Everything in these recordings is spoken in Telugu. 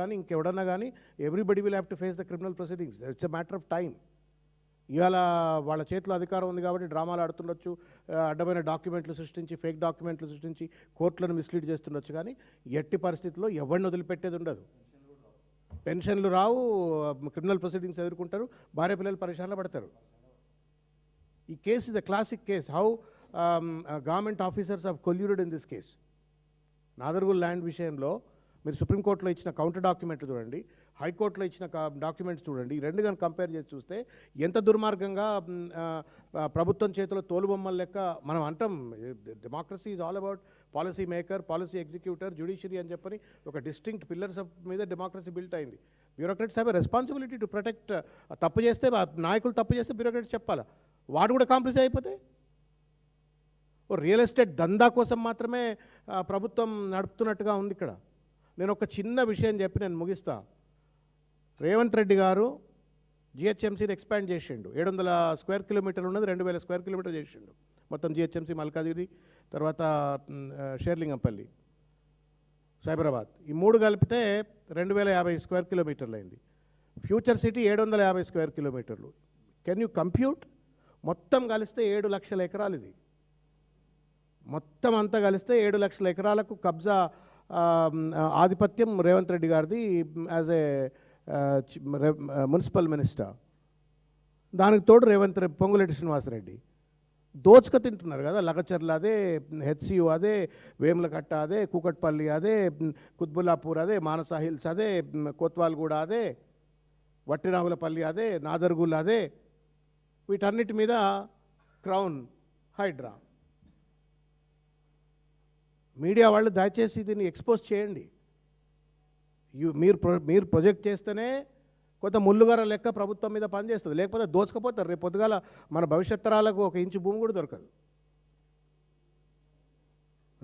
కానీ ఇంకెవడన్నా కానీ everybody will have to face the criminal proceedings. It's a matter of time. ఇవాళ వాళ్ళ చేతిలో అధికారం ఉంది కాబట్టి డ్రామాలు ఆడుతుండొచ్చు, అడ్డమైన డాక్యుమెంట్లు సృష్టించి, ఫేక్ డాక్యుమెంట్లు సృష్టించి కోర్టులను మిస్లీడ్ చేస్తుండొచ్చు. కానీ ఎట్టి పరిస్థితుల్లో ఎవరిని వదిలిపెట్టేది ఉండదు. పెన్షన్లు రావు, క్రిమినల్ ప్రొసీడింగ్స్ ఎదుర్కొంటారు, భార్య పిల్లలు పరిశానలో పడతారు. ఈ case is the classic case how government officers of colluded in this case. Nadargul land విషయంలో మీరు సుప్రీంకోర్టులో ఇచ్చిన కౌంటర్ డాక్యుమెంట్లు చూడండి, హైకోర్టులో ఇచ్చిన డాక్యుమెంట్స్ చూడండి, ఈ రెండు కానీ కంపేర్ చేసి చూస్తే ఎంత దుర్మార్గంగా ప్రభుత్వం చేతిలో తోలుబొమ్మల లెక్క మనం అంటాం. Democracy is all about policy maker, policy executor, judiciary అని చెప్పని ఒక డిస్టింక్ట్ పిల్లర్స్ మీద డెమోక్రసీ బిల్ట్ అయింది. Bureaucrats have a responsibility to protect. తప్పు చేస్తే నాయకులు తప్పు చేస్తే బ్యూరోక్రాట్స్ చెప్పాలా, వాడు కూడా కాంప్రమైజ్ అయిపోతే. రియల్ ఎస్టేట్ దందా కోసం మాత్రమే ప్రభుత్వం నడుపుతున్నట్టుగా ఉంది ఇక్కడ. నేను ఒక చిన్న విషయం చెప్పి నేను ముగిస్తా. రేవంత్ రెడ్డి గారు జిహెచ్ఎంసీని ఎక్స్పాండ్ చేసిండు. 700 స్క్వేర్ కిలోమీటర్లు ఉన్నది 2000 స్క్వేర్ కిలోమీటర్ చేసిండు. మొత్తం జిహెచ్ఎంసీ మల్కాజిగిరి, తర్వాత షేర్లింగంపల్లి, సైబరాబాద్, ఈ 3 కలిపితే 2050 స్క్వేర్ కిలోమీటర్లు అయింది. ఫ్యూచర్ సిటీ 750 స్క్వేర్ కిలోమీటర్లు. Can you compute? మొత్తం కలిస్తే 7 లక్షల ఎకరాలు. ఇది మొత్తం అంతా కలిస్తే 7 లక్షల ఎకరాలకు కబ్జా ఆధిపత్యం రేవంత్ రెడ్డి గారిది యాజ్ ఏ మున్సిపల్ మినిస్టర్. దానికి తోడు పొంగులేటి శ్రీనివాసరెడ్డి దోచుక తింటున్నారు కదా. లగచర్ల అదే, హెచ్సియు అదే, వేములకట్ట అదే, కూకట్పల్లి అదే, కుత్బుల్లాపూర్ అదే, మానసా హిల్స్ అదే, కోత్వాల్గూడ అదే, వట్టినాగులపల్లి అదే, నాదర్గుల్ అదే. వీటన్నిటి మీద క్రౌన్ హైడ్రా. మీడియా వాళ్ళు దయచేసి దీన్ని ఎక్స్పోజ్ చేయండి. మీరు ప్రొజెక్ట్ చేస్తేనే కొంత ముల్లుగార లెక్క ప్రభుత్వం మీద పనిచేస్తుంది, లేకపోతే దోచుకపోతారు. రేపు పొద్దుగాల మన భవిష్యత్ తరాలకు 1 ఇంచు భూమి కూడా దొరకదు.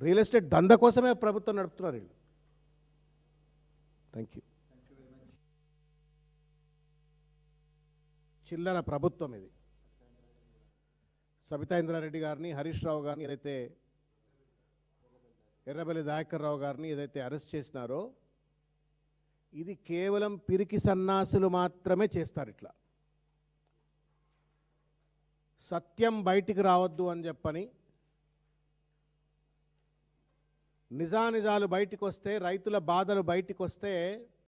రియల్ ఎస్టేట్ దంద కోసమే ప్రభుత్వం నడుపుతున్నారు వీళ్ళు. Thank you. చిల్లర ప్రభుత్వం ఇది. సబితా ఇంద్రారెడ్డి గారిని, హరీష్ రావు గారిని, ఏదైతే ఎర్రబెల్లి దయాకర్ రావు గారిని ఏదైతే అరెస్ట్ చేసినారో, ఇది కేవలం పిరికి సన్నాసులు మాత్రమే చేస్తారు. ఇట్లా సత్యం బయటికి రావద్దు అని చెప్పని, నిజానిజాలు బయటికి వస్తే, రైతుల బాధలు బయటికి వస్తే